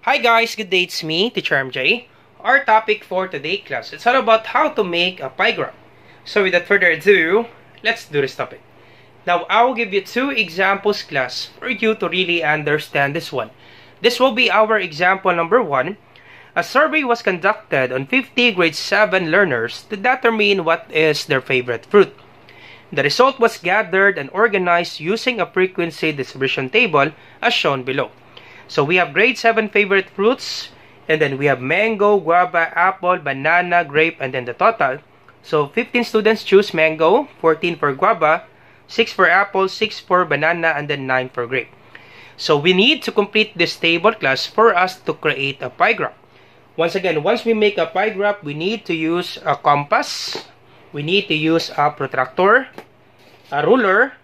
Hi guys, good day, it's me, Teacher MJ. Our topic for today class, it's all about how to make a pie graph. So without further ado, let's do this topic. Now, I will give you two examples class for you to really understand this one. This will be our example number 1. A survey was conducted on 50 grade 7 learners to determine what is their favorite fruit. The result was gathered and organized using a frequency distribution table as shown below. So we have grade 7 favorite fruits, and then we have mango, guava, apple, banana, grape, and then the total. So 15 students choose mango, 14 for guava, 6 for apple, 6 for banana, and then 9 for grape. So we need to complete this table class for us to create a pie graph. Once again, once we make a pie graph, we need to use a compass, we need to use a protractor, a ruler,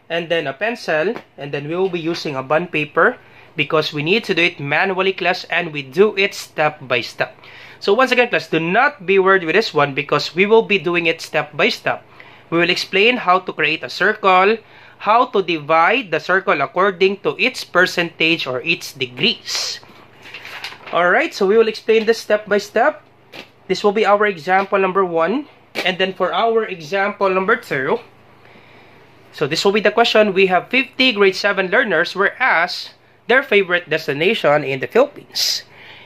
and then a pencil, and then we will be using a bond paper because we need to do it manually class, and we do it step by step. So once again class, do not be worried with this one because we will be doing it step by step. We will explain how to create a circle, how to divide the circle according to its percentage or its degrees. Alright, so we will explain this step by step. This will be our example number 1. And then for our example number 2, so this will be the question. We have 50 grade 7 learners were asked their favorite destination in the Philippines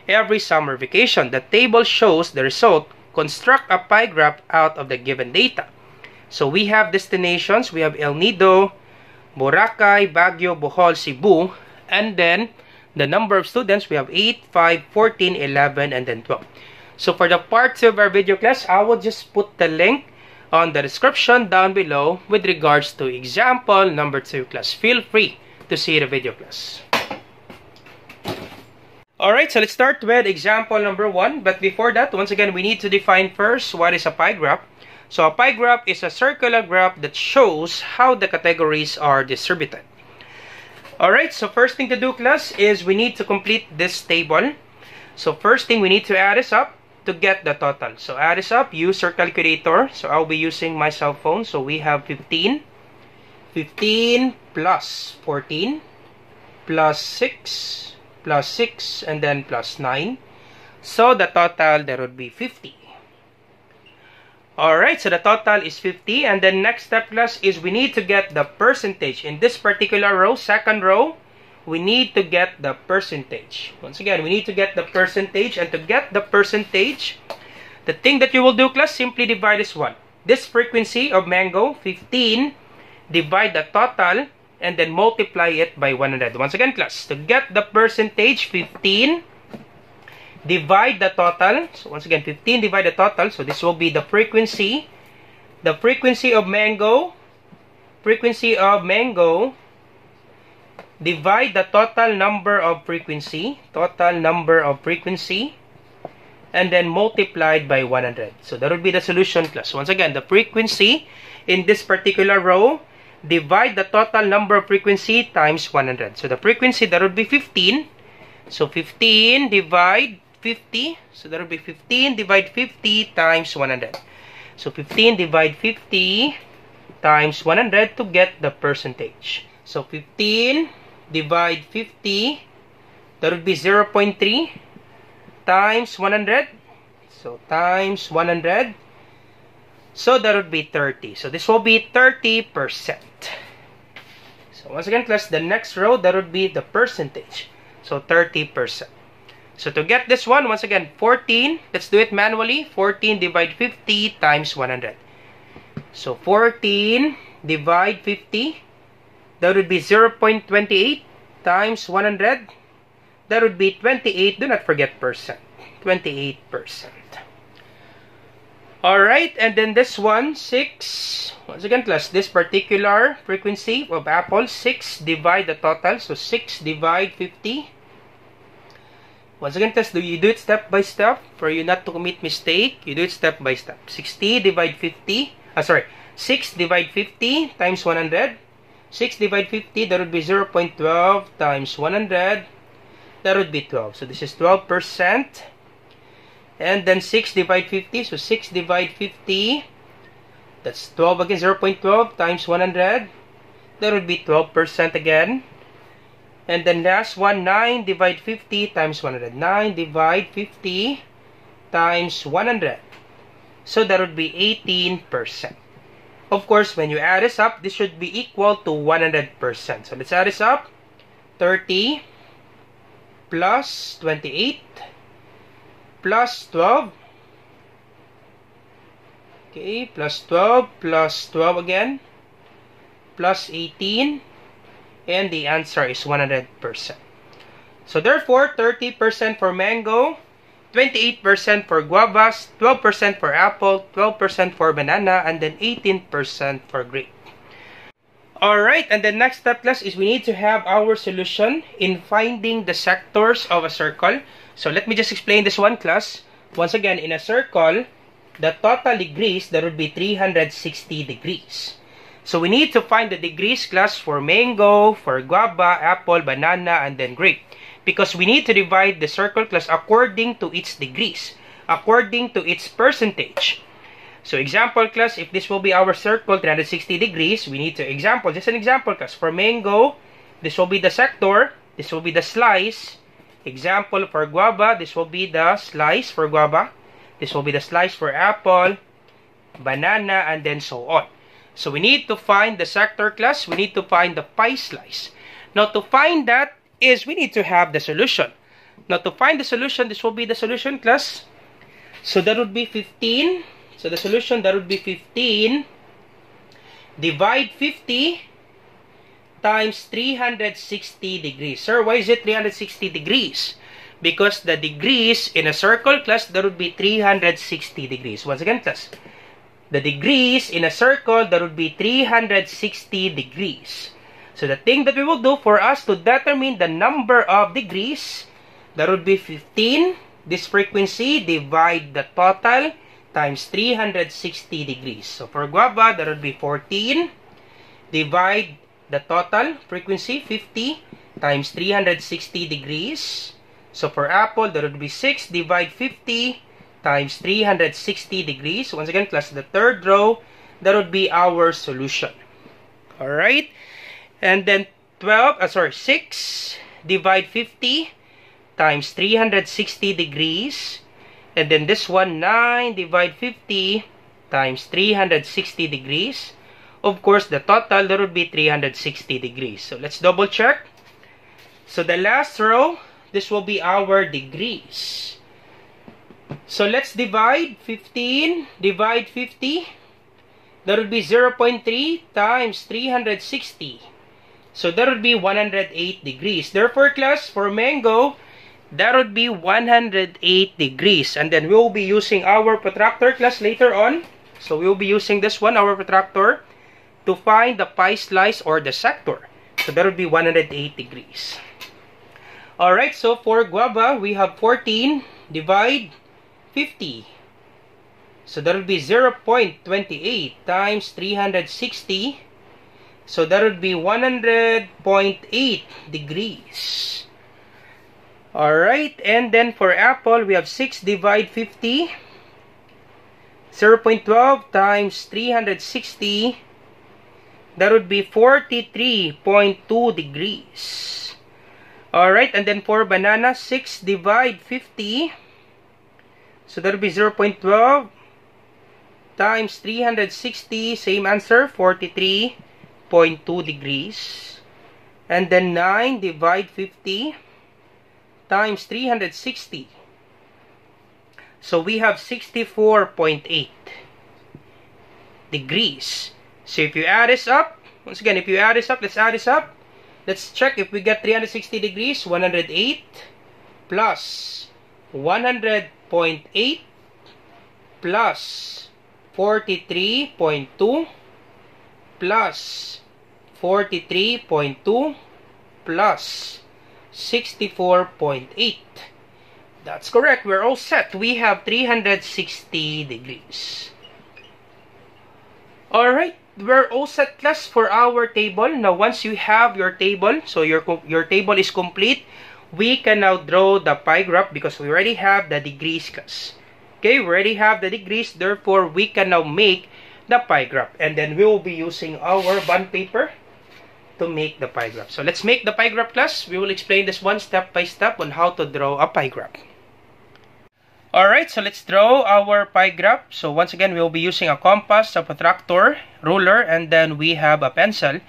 every summer vacation. The table shows the result. Construct a pie graph out of the given data. So we have destinations. We have El Nido, Boracay, Baguio, Bohol, Cebu, and then the number of students, we have 8, 5, 14, 11, and then 12. So for the part 2 of our video class, I will just put the link on the description down below with regards to example number 2 class. Feel free to see the video class. Alright, so let's start with example number 1. But before that, once again, we need to define first what is a pie graph. So a pie graph is a circular graph that shows how the categories are distributed. Alright, so first thing to do class is we need to complete this table. So first thing, we need to add this up to get the total. So add this up, use your calculator. So I'll be using my cell phone. So we have 15 plus 14 plus 6 plus 6 and then plus 9. So the total there would be 50. Alright, so the total is 50. And then next step class is we need to get the percentage. In this particular row, second row, we need to get the percentage. Once again, we need to get the percentage. And to get the percentage, the thing that you will do class, simply divide this one. This frequency of mango, 15, divide the total, and then multiply it by 100. Once again class, to get the percentage, 15 divide the total. So once again, 15 divide the total. So this will be the frequency. The frequency of mango. Divide the total number of frequency. Total number of frequency. And then multiplied by 100. So that would be the solution class. Once again, the frequency in this particular row. Divide the total number of frequency times 100. So the frequency, that would be 15. So 15 divide 50. So that would be 15 divide 50 times 100. So 15 divide 50 times 100 to get the percentage. So 15 divide 50, that would be 0.3 times 100. So times 100. So that would be 30. So this will be 30%. So once again class, the next row, that would be the percentage. So 30%. So to get this one, once again, 14. Let's do it manually. 14 divide 50 times 100. So 14 divide 50. That would be 0.28 times 100. That would be 28. Do not forget percent. 28%. Alright, and then this one, 6. Once again class, this particular frequency of apple, 6 divide the total. So 6 divide 50. Once again class, you do it step by step for you not to commit mistake. You do it step by step. 60 divide 50. 6 divide 50 times 100. 6 divide 50, that would be 0.12 times 100. That would be 12. So this is 12%. And then 6 divide 50. So 6 divide 50. That's 12 again. 0.12 times 100. That would be 12% again. And then last one, 9 divide 50 times 100. 9 divide 50 times 100. So that would be 18%. Of course, when you add this up, this should be equal to 100%. So let's add this up. 30 plus 28 plus 12. Okay, plus 12 plus 12 again. Plus 18. And the answer is 100%. So therefore, 30% for mango, 28% for guavas, 12% for apple, 12% for banana, and then 18% for grape. Alright, and the next step, class, is we need to have our solution in finding the sectors of a circle. So let me just explain this one, class. Once again, in a circle, the total degrees, that would be 360 degrees. So we need to find the degrees, class, for mango, for guava, apple, banana, and then grape. Because we need to divide the circle, class, according to its degrees, according to its percentage. So example, class, if this will be our circle, 360 degrees, we need to example, just an example, class. For mango, this will be the sector, this will be the slice. Example, for guava, this will be the slice for guava. This will be the slice for apple, banana, and then so on. So we need to find the sector, class. We need to find the pie slice. Now to find that is we need to have the solution. Now to find the solution, this will be the solution, class. So that would be 15. So the solution, that would be 15 divide 50 times 360 degrees. Sir, why is it 360 degrees? Because the degrees in a circle, class, that would be 360 degrees. Once again, class, the degrees in a circle, that would be 360 degrees. So the thing that we will do for us to determine the number of degrees, that would be 15, this frequency, divide the total, times 360 degrees. So for guava, that would be 14, divide the total frequency, 50, times 360 degrees. So for apple, that would be 6, divide 50, times 360 degrees. Once again, class, the third row, that would be our solution. Alright? And then 6 divide 50 times 360 degrees. And then this one, 9 divide 50 times 360 degrees. Of course, the total, that would be 360 degrees. So let's double check. So the last row, this will be our degrees. So let's divide 15 divide 50. That would be 0.3 times 360. So that would be 108 degrees. Therefore, class, for mango, that would be 108 degrees. And then we will be using our protractor, class, later on. So we will be using this one, our protractor, to find the pie slice or the sector. So that would be 108 degrees. Alright, so for guava, we have 14 divide 50. So that would be 0.28 times 360. So that would be 100.8 degrees. Alright, and then for apple, we have 6 divide 50. 0.12 times 360. That would be 43.2 degrees. Alright, and then for banana, 6 divide 50. So that would be 0.12 times 360. Same answer, 43.2 degrees. And then 9 divide 50 times 360. So we have 64.8 degrees. So if you add this up, once again, if you add this up, let's add this up. Let's check if we get 360 degrees, 108 plus 100.8 plus 43.2 plus 43.2 plus 64.8. That's correct. We're all set. We have 360 degrees. Alright. We're all set, class, for our table. Now, once you have your table, so your table is complete, we can now draw the pie graph because we already have the degrees, class. Okay, we already have the degrees. Therefore, we can now make the pie graph. And then we will be using our bond paper to make the pie graph. So let's make the pie graph, class. We will explain this one step by step on how to draw a pie graph. Alright, so let's draw our pie graph. So once again, we will be using a compass, a protractor, ruler, and then we have a pencil.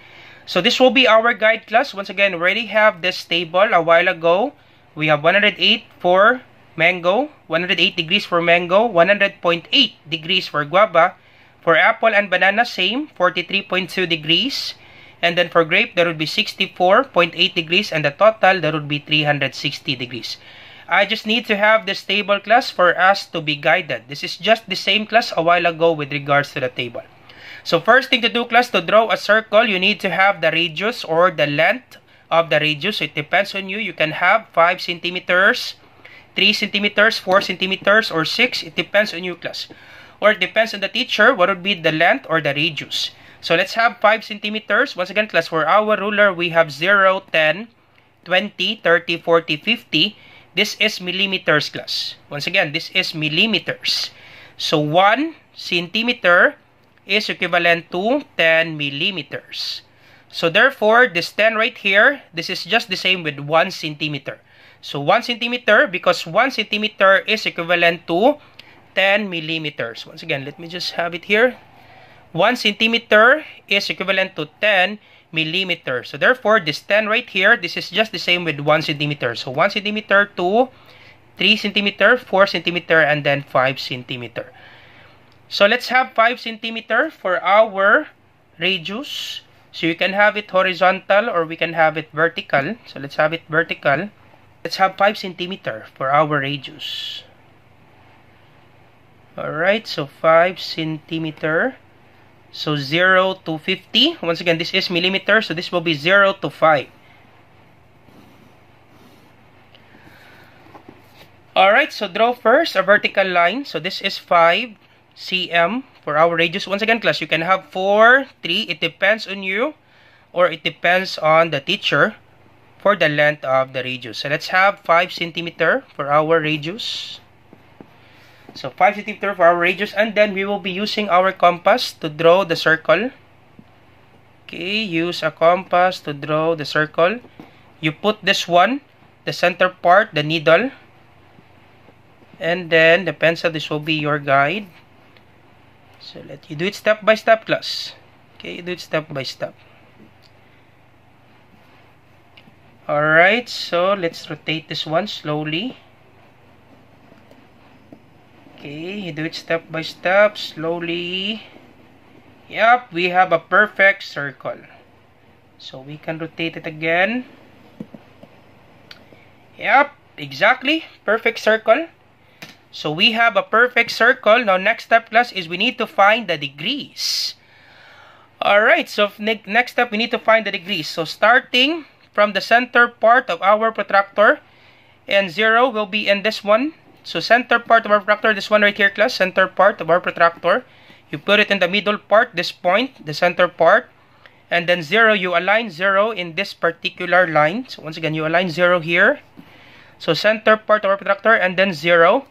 So this will be our guide, class. Once again, we already have this table a while ago. We have 108 for mango, 108 degrees for mango, 100.8 degrees for guava. For apple and banana, same, 43.2 degrees. And then for grape, there would be 64.8 degrees. And the total, there would be 360 degrees. I just need to have this table, class, for us to be guided. This is just the same, class, a while ago with regards to the table. So first thing to do, class, to draw a circle, you need to have the radius or the length of the radius. So it depends on you. You can have 5 centimeters, 3 centimeters, 4 centimeters, or 6. It depends on you, class. Or it depends on the teacher, what would be the length or the radius. So let's have 5 centimeters. Once again, class, for our ruler, we have 0, 10, 20, 30, 40, 50. This is millimeters, class. Once again, this is millimeters. So 1 centimeter is equivalent to 10 millimeters. So therefore, this 10 right here, this is just the same with 1 centimeter. So 1 centimeter, because 1 centimeter is equivalent to 10 millimeters. Once again, let me just have it here. 1 centimeter is equivalent to 10 millimeters. So therefore, this 10 right here, this is just the same with 1 centimeter. So 1 centimeter to 3 centimeter, 4 centimeter, and then 5 centimeter. So let's have 5 centimeter for our radius. So you can have it horizontal or we can have it vertical. So let's have it vertical. Let's have 5 centimeter for our radius. Alright, so 5 centimeter. So 0 to 50. Once again, this is millimeter. So this will be 0 to 5. Alright, so draw first a vertical line. So this is 5 cm for our radius. Once again, class, you can have 4, 3. It depends on you or it depends on the teacher for the length of the radius. So let's have 5 centimeter for our radius. So 5 centimeter for our radius, and then we will be using our compass to draw the circle. Okay, use a compass to draw the circle. You put this one, the center part, the needle, and then the pencil. This will be your guide. So let you do it step by step, class. Okay, you do it step by step. Alright, so let's rotate this one slowly. Okay, you do it step by step, slowly. Yep, we have a perfect circle. So we can rotate it again. Yep, exactly, perfect circle. So we have a perfect circle. Now next step, class, is we need to find the degrees. Alright, so next step, we need to find the degrees. So starting from the center part of our protractor, and 0 will be in this one. So center part of our protractor, this one right here, class, center part of our protractor. You put it in the middle part, this point, the center part. And then 0, you align 0 in this particular line. So once again, you align 0 here. So center part of our protractor, and then 0.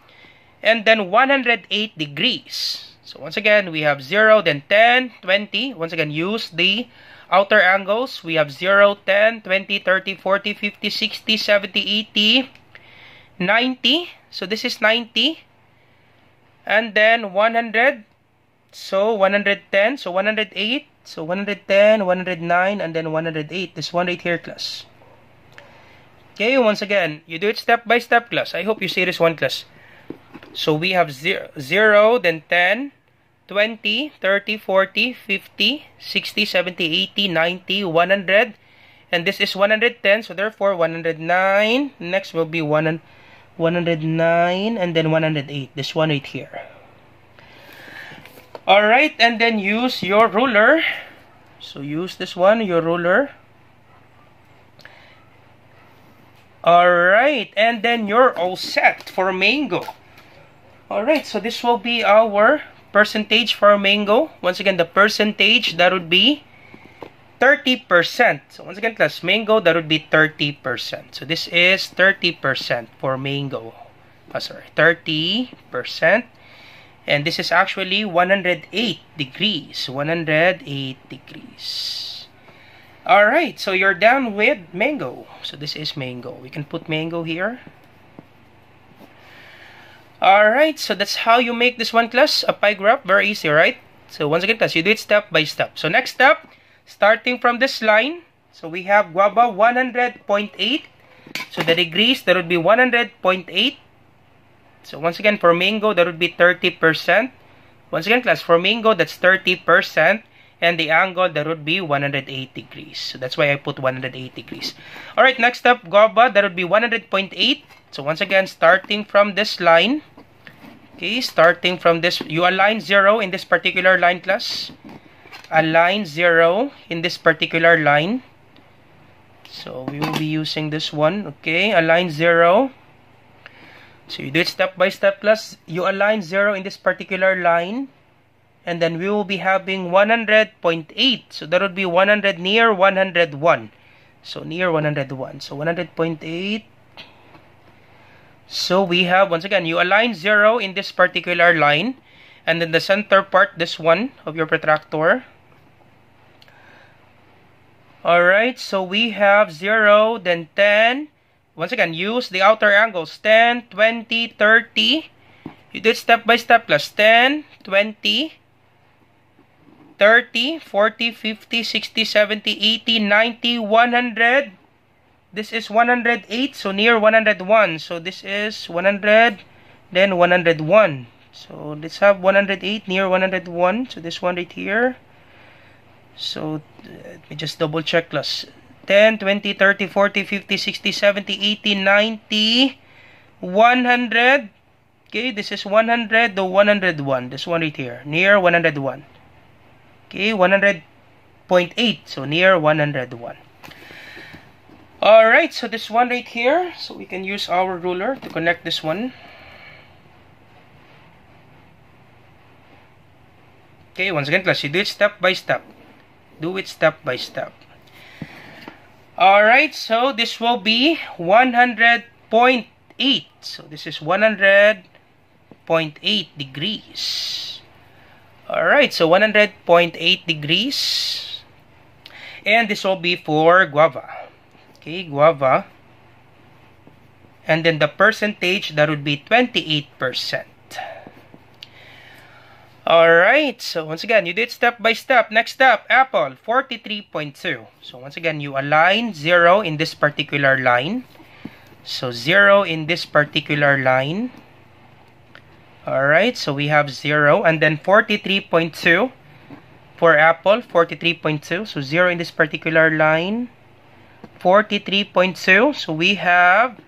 And then 108 degrees. So once again, we have 0, then 10, 20. Once again, use the outer angles. We have 0, 10, 20, 30, 40, 50, 60, 70, 80, 90. So this is 90. And then 100. So 110. So 108. So 110, 109, and then 108. This one right here, class. Okay, once again, you do it step by step, class. I hope you see this one, class. So we have 0, then 10, 20, 30, 40, 50, 60, 70, 80, 90, 100. And this is 110. So therefore, 109. Next will be 109, and then 108. This one right here. Alright, and then use your ruler. So use this one, your ruler. Alright, and then you're all set for mango. Alright, so this will be our percentage for mango. Once again, the percentage, that would be 30%. So once again, class, mango, that would be 30%. So this is 30% for mango. Oh, sorry, 30%. And this is actually 108 degrees. 108 degrees. Alright, so you're done with mango. So this is mango. We can put mango here. Alright, so that's how you make this one, class, a pie graph. Very easy, right? So once again, class, you do it step by step. So next step, starting from this line, so we have guava 100.8. So the degrees, that would be 100.8. So once again, for mango, that would be 30%. Once again, class, for mango, that's 30%. And the angle, that would be 108 degrees. So that's why I put 108 degrees. Alright, next up, guava, that would be 100.8. So once again, starting from this line. Okay, starting from this, you align 0 in this particular line, class. Align 0 in this particular line. So we will be using this one. Okay, align 0. So you do it step by step, class. You align 0 in this particular line. And then we will be having 100.8. So that would be 100 near 101. So near 101. So 100.8. So we have, once again, you align 0 in this particular line. And then the center part, this one of your protractor. Alright, so we have 0, then 10. Once again, use the outer angles. 10, 20, 30. You do it step by step, class. 10, 20, 30, 40, 50, 60, 70, 80, 90, 100. This is 108, so near 101. So this is 100, then 101. So let's have 108 near 101. So this one right here. So let me just double check, class. 10, 20, 30, 40, 50, 60, 70, 80, 90, 100. Okay, this is 100, the 101. This one right here, near 101. Okay, 100.8, so near 101. Alright, so this one right here, so we can use our ruler to connect this one. Okay, once again, class, you do it step by step. Do it step by step. Alright, so this will be 100.8. So this is 100.8 degrees. Alright, so 100.8 degrees. And this will be for guava. Okay, guava. And then the percentage, that would be 28%. Alright, so once again, you did step by step. Next step, apple, 43.2. So once again, you align 0 in this particular line. So 0 in this particular line. Alright, so we have 0. And then 43.2 for apple, 43.2. So 0 in this particular line. 43.2. So we have,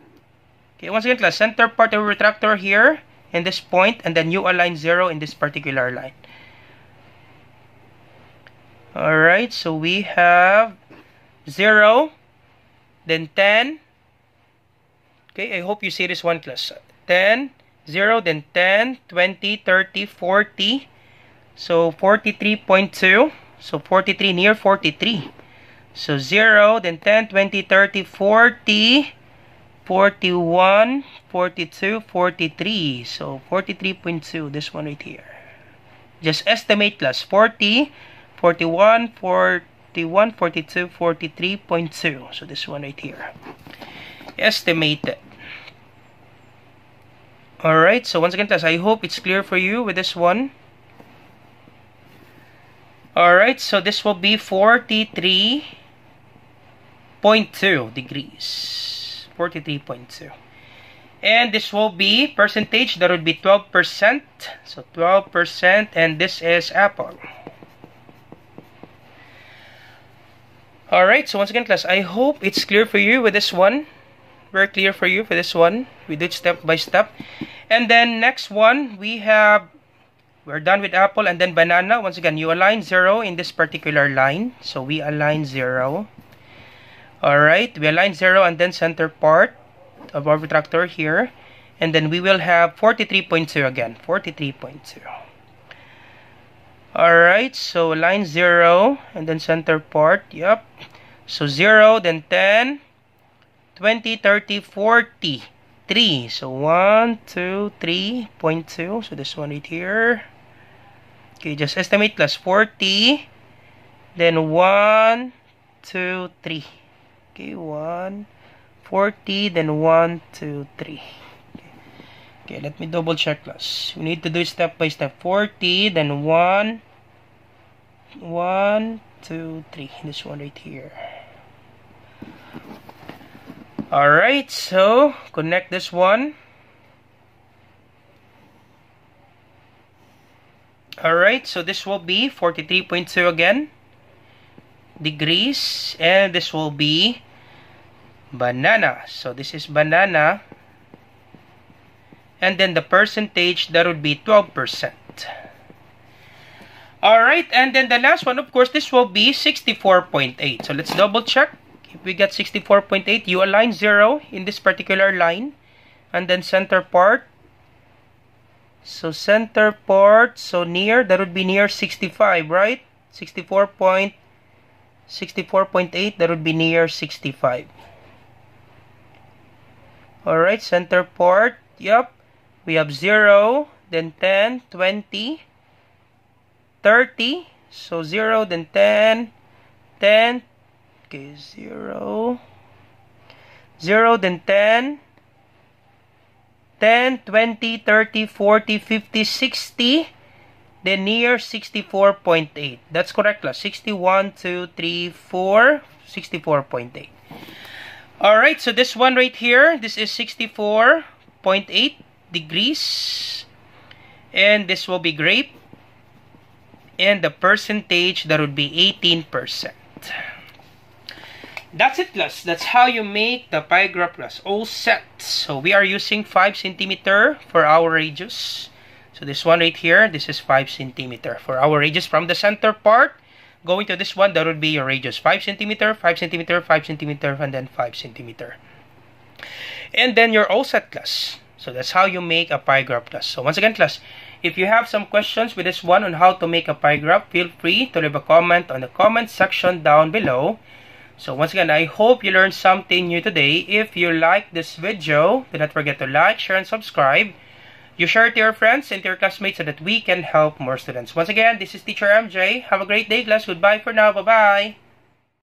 okay, once again, class, center part of the retractor here in this point, and then you align 0 in this particular line. Alright, so we have 0, then 10. Okay, I hope you see this one, class. 10, 0, then 10, 20, 30, 40. So 43.2. So 43 near 43. So 0, then 10, 20, 30, 40, 41, 42, 43. So 43.2, this one right here. Just estimate, class. 40, 41, 41, 42, 43.2. So this one right here. Estimate it. Alright, so once again, class, I hope it's clear for you with this one. Alright, so this will be 43.2 degrees. 43.2. And this will be percentage, that would be 12%. So 12%, and this is apple. Alright, so once again, class, I hope it's clear for you with this one. Very clear for you for this one. We did step by step. And then next one, we're done with apple, and then banana. Once again, you align 0 in this particular line. So we align 0. Alright, we align 0 and then center part of our retractor here. And then we will have 43.2 again. 43.2. Alright, so align 0 and then center part. Yep. So 0, then 10, 20, 30, 40. 3. So 1, 2, 3.2. So this one right here. Okay, just estimate, class. 40. Then 1, 2, 3. Okay, 1, 40, then 1, 2, 3. Okay, let me double check, class. We need to do it step by step. 40, then 1, 1, 2, 3. This one right here. Alright, so connect this one. Alright, so this will be 43.2 again degrees, and this will be banana. So this is banana, and then the percentage, that would be 12%. Alright, and then the last one, of course, this will be 64.8. So let's double check. If we get 64.8, you align 0 in this particular line, and then center part. So center part, so near, that would be near 65, right? 64.8, that would be near 65. Alright, center part, yep. We have 0, then 10, 20, 30. So 0, then 10, 10. Okay, 0, 0, then 10, 10, 20, 30, 40, 50, 60, then near 64.8. That's correct, class. 61, 2, 3, 4, 64.8. Alright, so this one right here, this is 64.8 degrees. And this will be grape. And the percentage, that would be 18%. That's it, class. That's how you make the pie graph, class. All set. So we are using 5 centimeter for our radius. So this one right here, this is 5 centimeter for our radius from the center part. Going to this one, that would be your radius. 5 centimeter, 5 centimeter, 5 centimeter, and then 5 centimeter. And then you're all set, class. So that's how you make a pie graph, class. So once again, class, if you have some questions with this one on how to make a pie graph, feel free to leave a comment on the comment section down below. So once again, I hope you learned something new today. If you like this video, do not forget to like, share, and subscribe. You share it to your friends and to your classmates so that we can help more students. Once again, this is Teacher MJ. Have a great day, class. Goodbye for now. Bye-bye.